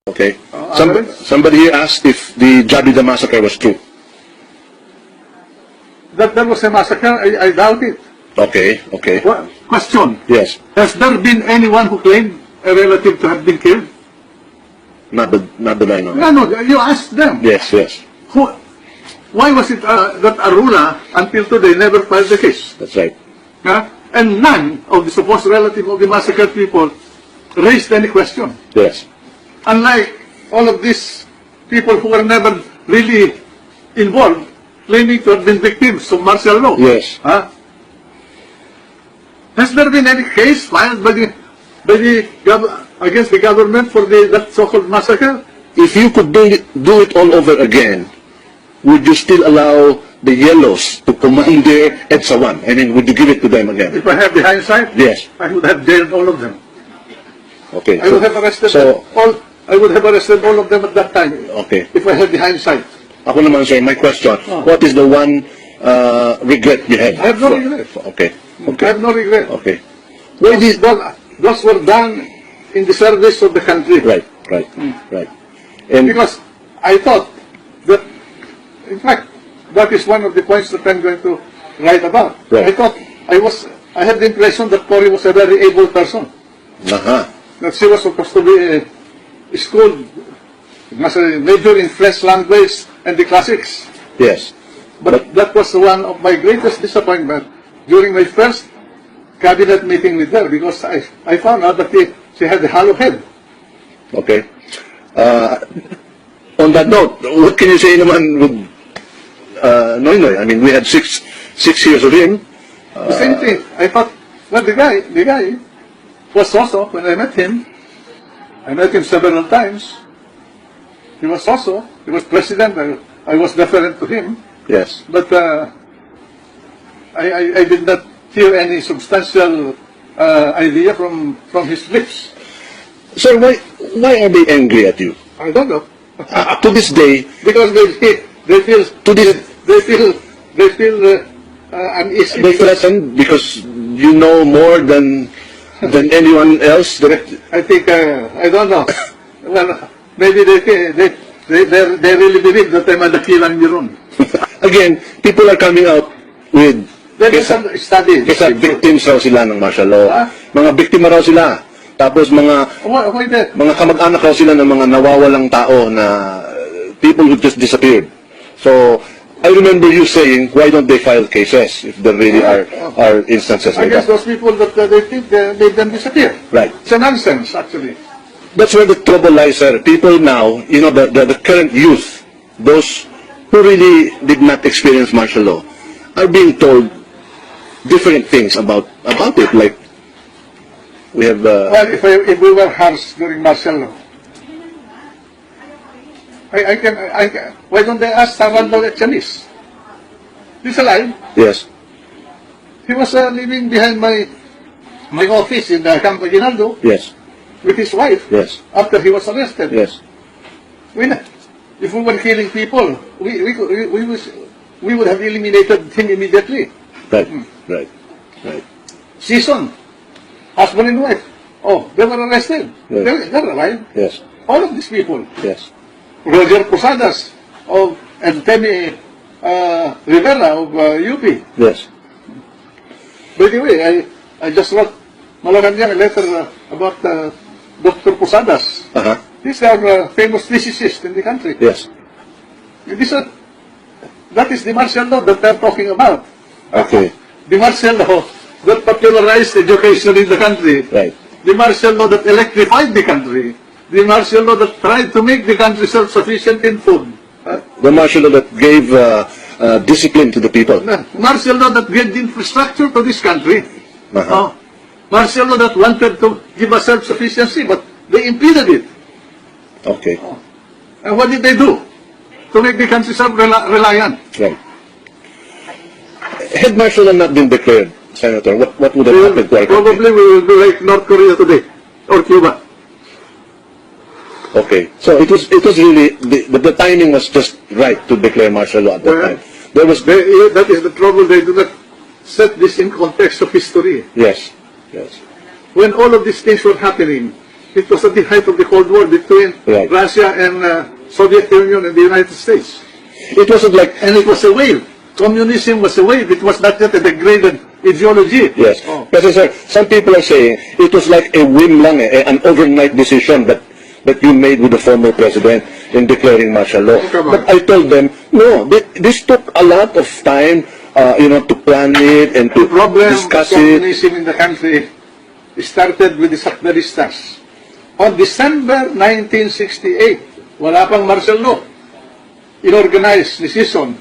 Okay. Somebody here asked if the Jabida massacre was true. That there was a massacre, I doubt it. Okay, okay. Question. Yes. Has there been anyone who claimed a relative to have been killed? Not that I know. No, you asked them. Yes, yes. Why was it that Arula, until today, never filed the case? That's right. And none of the supposed relative of the massacred people raised any question. Yes. Unlike all of these people who were never really involved, claiming to have been victims of martial law. Yes. Has there been any case filed against the government for that so-called massacre? If you could do it all over again, would you still allow the yellows to commander EDSA 1? I mean, would you give it to them again? If I have the hindsight, yes. I would have jailed all of them. Okay. I would have arrested all of them at that time. Okay. If I had the hindsight. Ako naman, sir, my question, what is the one regret you have? I have no regret. Okay. I have no regret. Okay. Those were done in the service of the country. Right. And because I thought that, in fact, that is one of the points that I'm going to write about. Right. I thought I had the impression that CORY was a very able person. That she was supposed to be schooled, as a major in French language and the classics. yes. But that was one of my greatest disappointment during my first cabinet meeting with her, because I found out that she had a hollow head. Okay. On that note, what can you say naman with Noynoy? I mean, we had six years of him. The same thing. I thought, well, the guy was also, when I met him several times. He was president. I was deferent to him. Yes. But I did not hear any substantial idea from his lips. Sir, why are they angry at you? I don't know. To this day, Because they feel uneasy. they threaten because you know more than anyone else. I think I don't know. Well, maybe they really believe that I'm a dakilang Jeroen. Again, people are coming out with Study. kasi victims raw sila ng martial law. Mga biktima raw sila. Tapos mga kamag-anak raw sila ng mga nawawalang tao na people who just disappeared. So, I remember you saying, why don't they file cases if there really are instances like Against that? those people that they think they made them disappear. Right. It's a nonsense, actually. That's where the trouble lies, sir. People now, you know, the current youth, those who really did not experience martial law, are being told different things about it. Like, we have... Well, if we were harsh during martial law, I can, why don't they ask Sarando Etchanis? He's alive. Yes. He was living behind my office in Campo Ginaldo Yes. with his wife. Yes. After he was arrested. Yes. If we were killing people, we would have eliminated him immediately. Right. Season, husband and wife. Oh, they were arrested. Yes. They're alive. Yes. All of these people. Yes. Roger Posadas and Temi Rivera of UP. Yes. By the way, I just wrote Malacanang a letter about Dr. Posadas. He's our famous physicist in the country. Yes. That is the martial law that they're talking about. Okay. The martial law that popularized education in the country. Right. The martial law that electrified the country. The martial law that tried to make the country self-sufficient in food. The martial law that gave discipline to the people. Martial law that gave the infrastructure to this country. Martial law that wanted to give us self-sufficiency, but they impeded it. Okay. And what did they do to make the country self-reliant? Right. Had martial law not been declared, Senator, what would have happened to our country? Probably we will be like North Korea today, or Cuba. Okay, so it was really the timing was just right to declare martial law at that time. There was that is the trouble. They do not set this in context of history. Yes. When all of these things were happening, It was at the height of the Cold War between Right. Russia and Soviet Union and the United States. It wasn't like, And it was a wave. Communism was a wave. It was not yet a degraded ideology. yes. Oh. Kasi sir, some people are saying it was like a whim lang, an overnight decision that you made with the former president in declaring martial law. Come on. But I told them, no, this took a lot of time, to plan it and to The problem of discuss it. communism in the country started with the Sacdaristas. On December 1968, wala pang martial law. Inorganize ni Sison,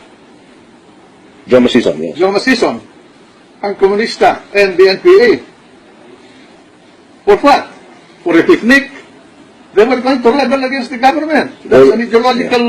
Drama season, yes. Joma Sison, ang komunista and the NPA. For what? For a picnic? They were going to rebel against the government. That's Well, an ideological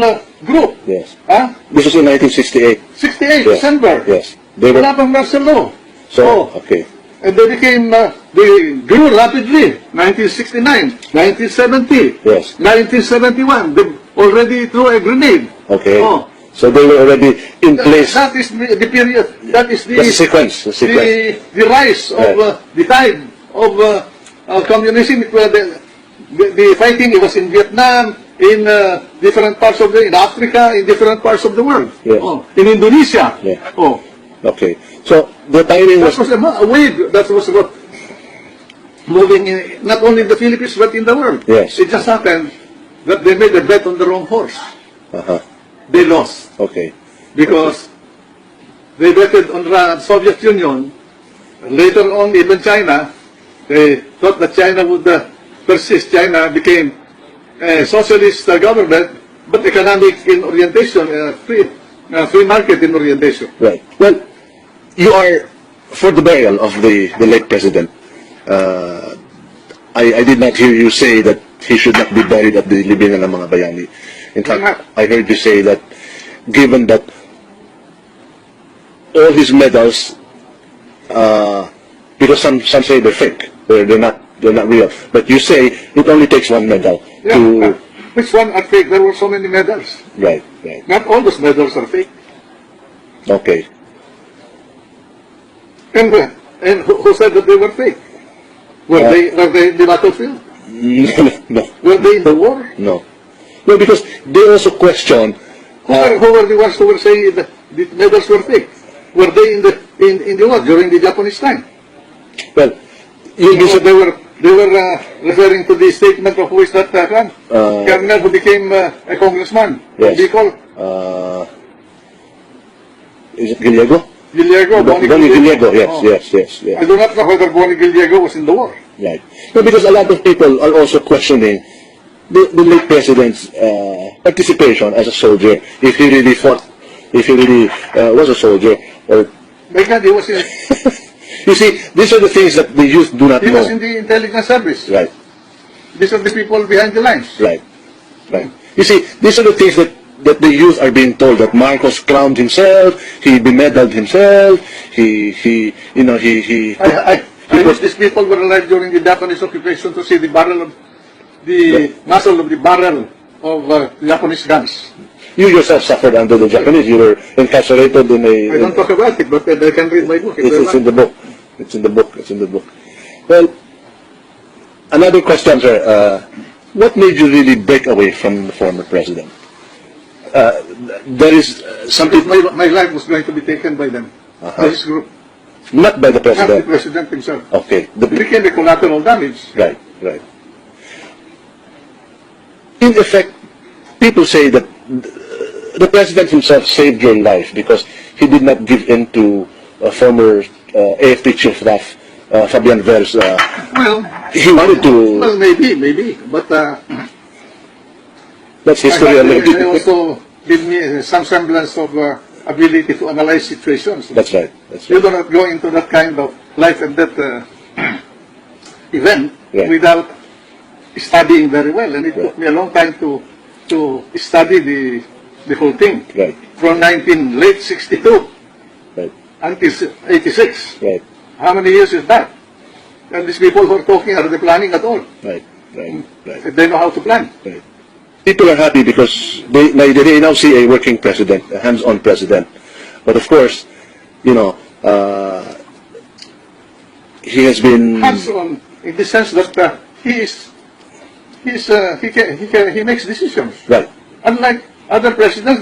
group. Yes. Huh? This was in 1968. 68, Yes. December. Yes. They were, Wala pang martial law. so, okay. And they became, they grew rapidly. 1969, 1970, Yes. 1971. They already threw a grenade. Okay. Oh. So they were already in place. That is the period. That is the That's the sequence. The sequence. the rise of Right. the tide of communism. It was the fighting. It was in Vietnam, in different parts of in Africa, in different parts of the world. Yes. Oh, in Indonesia. Yeah. Oh, Okay. So the timing that was, was a wave. That was what moving in, not only in the Philippines but in the world. Yes. It just happened that they made a bet on the wrong horse. uh-huh. They lost. Okay. Because they betted on the Soviet Union. Later on, even China, they thought that China would persist. China became a socialist government, but economic in orientation, free market in orientation. Right. Well, you are for the burial of the late president. I did not hear you say that he should not be buried at the libingan ng mga bayani. In fact, I heard you say that given that all his medals, because some say they're fake, they're not real. But you say it only takes one medal to Which one are fake? There were so many medals. right. Not all those medals are fake. Okay. And who said that they were fake? Were they in the battlefield? No. Were they in the war? No. No, because they also question. Who were the ones who were saying that the medals were fake? Were they in the war during the Japanese time? Well, you So they were referring to the statement of who is that colonel who became a congressman. Yes. What do you call? Is it Gallego? Gallego. Bonnie Gallego. Yes, Oh. yes. I do not know whether Bonnie Gallego was in the war. Right. No, because a lot of people are also questioning the late president's participation as a soldier, if he really fought, if he really was a soldier, or My God, he was in you see, these are the things that the youth do not he was know. in the intelligence service. Right, These are the people behind the lines. right. You see, these are the things that the youth are being told, that Marcos crowned himself, he bemedaled himself, he I wish these people were alive during the Japanese occupation to see the muzzle of the barrel of Japanese guns. You yourself suffered under the Japanese. You were incarcerated in a. I don't talk about it, but I can read my book. It's in the book. It's in the book. It's in the book. Well, another question, sir. What made you really break away from the former president? There is something. My life was going to be taken by them, by this group, Not by the not the president. president himself. Okay. It became a collateral damage. Right. In effect, people say that the president himself saved your life because he did not give in to former AFP chief staff Fabian Ver's. Well, He wanted to. well, maybe, but That's history I already. also give me some semblance of ability to analyze situations. That's right. You do not go into that kind of life and death event Right. without studying very well, and it took me a long time to study the whole thing. Right. From late 62 Right. until 86. Right. How many years is that? And these people who are talking, are they planning at all? Right. They know how to plan. Right. People are happy because they now see a working president, a hands-on president. But of course, he has been. Hands-on, in the sense that he is he makes decisions. Right. Unlike other presidents,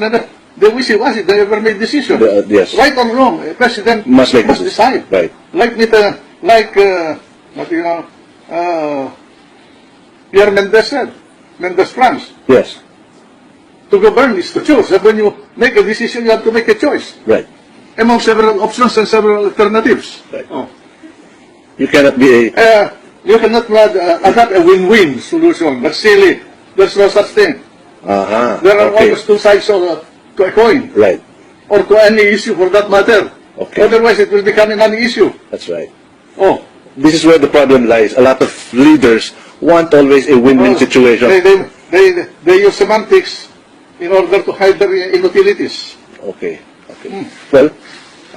they wishy-washy, they never made decisions. Yes. Right or wrong, a president Must make decide. Right. Pierre Mendez said, Mendez France, Yes. to govern is to choose. And when you make a decision, you have to make a choice Right. among several options and several alternatives. Right. Oh. You cannot be a You cannot adapt a win-win solution. That's silly. There's no such thing. There are always two sides to a coin, Right. or to any issue for that matter. Okay. Otherwise, it will become a non-issue. That's right. Oh, This is where the problem lies. A lot of leaders want always a win-win situation. They use semantics in order to hide their inutilities. Okay. Well,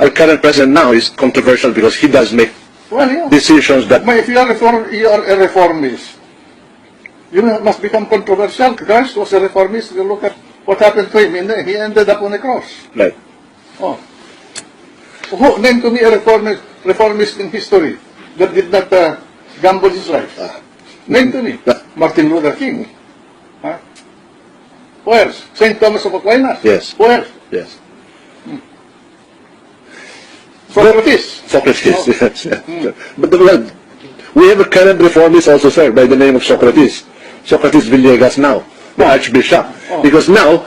our current president now is controversial because he does make Well, yeah. decisions that But if you are a reformist, you must become controversial. Christ was a reformist. You look at what happened to him. He ended up on a cross. right. Oh. Name to me a reformist in history that did not gamble his life. Name to me. Martin Luther King. Huh? Where? St. Thomas of Aquinas. Yes. Where? Yes. Socrates. Socrates. Yes. But well, we have a current reformist also, sir, by the name of Socrates. Socrates Villegas now, the Archbishop, because now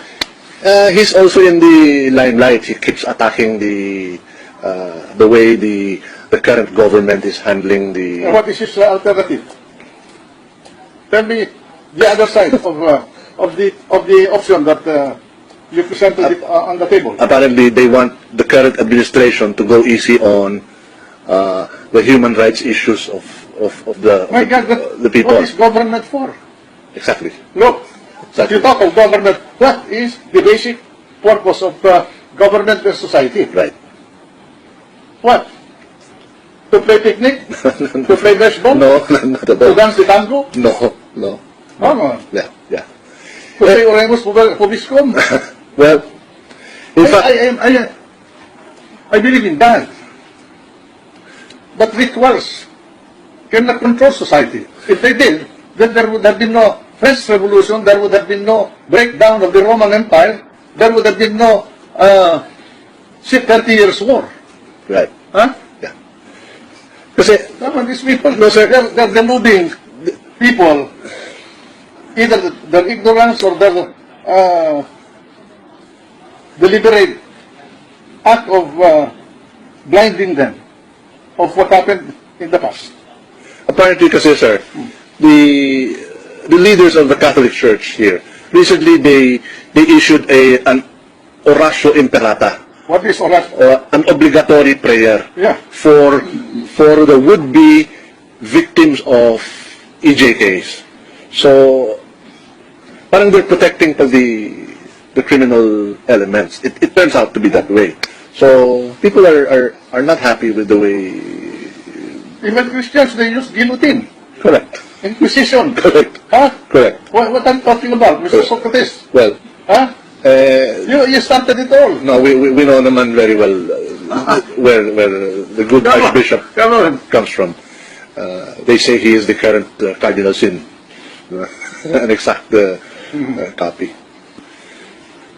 he's also in the limelight. He keeps attacking the way the current government is handling the. What is his alternative? Tell me the other side of the option that you presented on the table. Apparently, they want the current administration to go easy on the human rights issues of My God, the people. what is government for? Exactly. Look, Exactly. you talk of government. What is the basic purpose of government and society? Right. What? To play picnic? To play baseball? No, not at To all. dance the tango? No. Come on. Yeah. To say Oremus Pobiscom? Well, in fact, I believe in that. But rituals cannot control society. If they did, then there would have been no French Revolution, there would have been no breakdown of the Roman Empire, there would have been no 30 years war. right. Huh? Yeah. Kasi, Come on, these people, No, sir. they're deluding people, either their ignorance or their deliberate act of blinding them of what happened in the past. apparently kasi, sir, the leaders of the Catholic Church here, recently they issued an oratio imperata, What is oras? an obligatory prayer Yeah. for the would-be victims of EJKs. So, parang they're protecting the criminal elements. It turns out to be that way. So, people are not happy with the way. Even Christians, they use guillotine, Correct. Inquisition. Correct. Huh? Correct. What I'm talking about, Mr. Socrates? Well, Huh? You started it all. no, we know naman very well where the good Come on. Archbishop Come on. comes from. They say he is the current Cardinal Sin. An exact copy.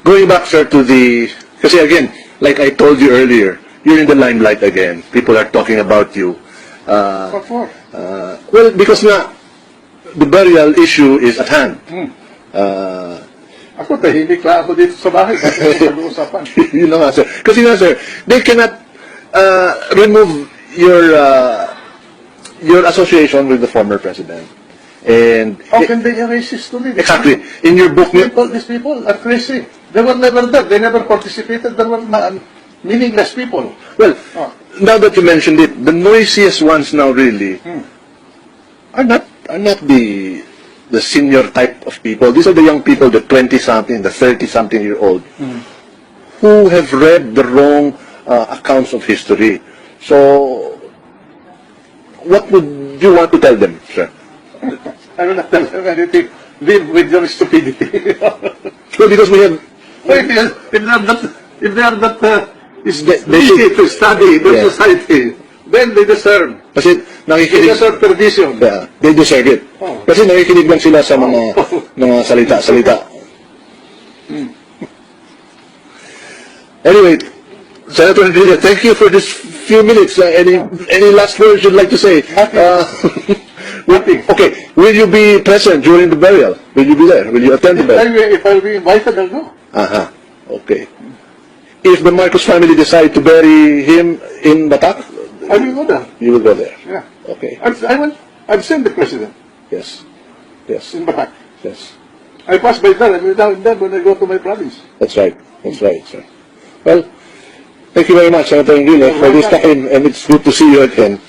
Going back, sir, to the... Kasi again, like I told you earlier, you're in the limelight again. People are talking about you. What for? Well, because nga, the burial issue is at hand. Ako, tahimik lang ako dito sa bahay. Kasi pag-uusapan. You know nga, sir. Kasi nga, sir, they cannot remove your association with the former president. And How can they erase history? exactly, in your book, These people are crazy. They were never there. They never participated. They were meaningless people. well, now that you mentioned it, the noisiest ones now really are not the senior type of people. These are the young people, the 20-something, the 30-something-year-old, who have read the wrong accounts of history. So, what would you want to tell them, sir? I will not tell them anything. Live with your stupidity. Well, because we have... If they are not They easy to study the Yeah. society, then they deserve. Kasi They nakikinig, deserve perdition. yeah, they deserve it. Oh. Kasi nakikinig lang sila sa mga salita-salita. Anyway, Senator Enrile, thank you for this few minutes. Any last words you'd like to say? Okay, will you be present during the burial? Will you be there? Will you attend the burial? If I'll be invited, I'll go. Okay. If the Marcos family decide to bury him in Batak, I will go there. you will go there. Yeah. Okay. I've seen the president Yes. Yes. in Batak. Yes. I pass by there every now and then when I go to my province. That's right. That's right, sir. Well, thank you very much, Senator Enrile, for this time, and it's good to see you again.